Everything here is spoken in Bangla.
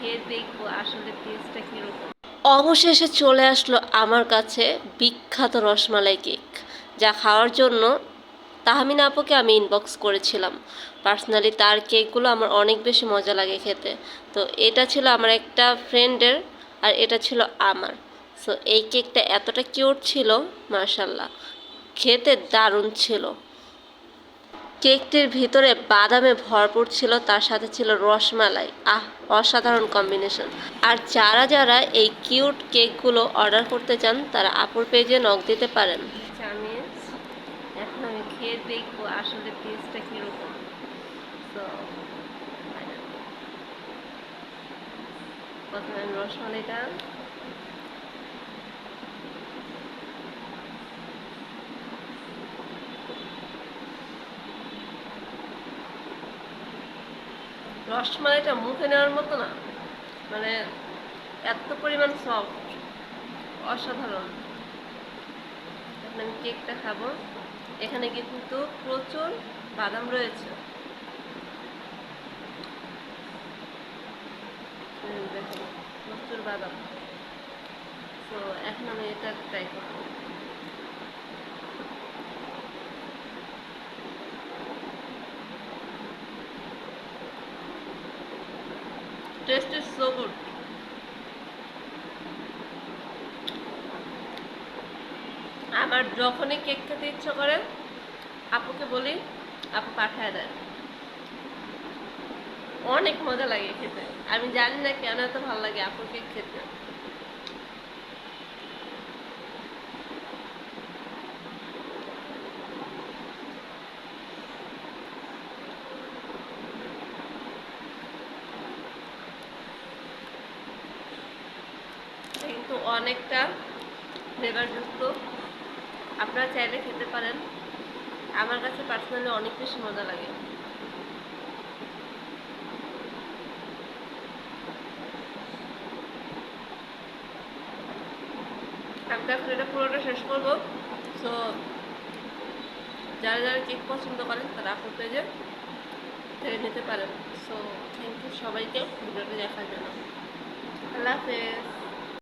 খেয়ে দেখবো আসলে টেস্টটা কীরকম। অবশেষে চলে আসলো আমার কাছে বিখ্যাত রসমালাই কেক, যা খাওয়ার জন্য তাহমিনা আপুকে আমি ইনবক্স করেছিলাম। পার্সোনালি তার কেকগুলো আমার অনেক বেশি মজা লাগে খেতে। তো এটা ছিল আমার একটা ফ্রেন্ডের, আর এটা ছিল আমার। সো এই কেকটা এতটা কিউট ছিল, মাশাল্লাহ, খেতে দারুণ ছিল। কেকটির ভিতরে বাদামে ভরপুর ছিল, তার সাথে ছিল রসমালাই। অসাধারণ কম্বিনেশন। আর যারা যারা এই কিউট কেকগুলো অর্ডার করতে চান তারা আপুর পেজে নক দিতে পারেন। চামিচ, এখন আমি খেয়ে দেখবো আসলে টেস্টটা কীরকম। তো প্রথমে আমি রসমালাইটা রসমালাইটা মুখে নেওয়ার মতো না, মানে এত পরিমাণ সফট, অসাধারণ। এখন আমি কেকটা খাবো। এখানে কিন্তু প্রচুর বাদাম রয়েছে। দেখো, প্রচুর বাদাম। তো এখন আমি এটা ট্রাই করবো। Test is so good. আমার যখনই কেক খেতে ইচ্ছা করে আপুকে বলি, আপু পাঠায় দেয়। অনেক মজা লাগে খেতে। আমি জানি না কেন এত ভালো লাগে আপুর কেক খেতে। কিন্তু অনেকটা ফ্লেভারযুক্ত, আপনারা চাইলে খেতে পারেন। আমার কাছে পার্সোনালি অনেক বেশি মজা লাগে। আমি এখন এটা পুরোটা শেষ করবো। সো যারা যারা কেক পছন্দ করেন তারা আপুর পেজে থেকে নিতে পারেন। সো থ্যাংক ইউ সবাইকে ভিডিওটি দেখার জন্য। আল্লাহ হাফেজ।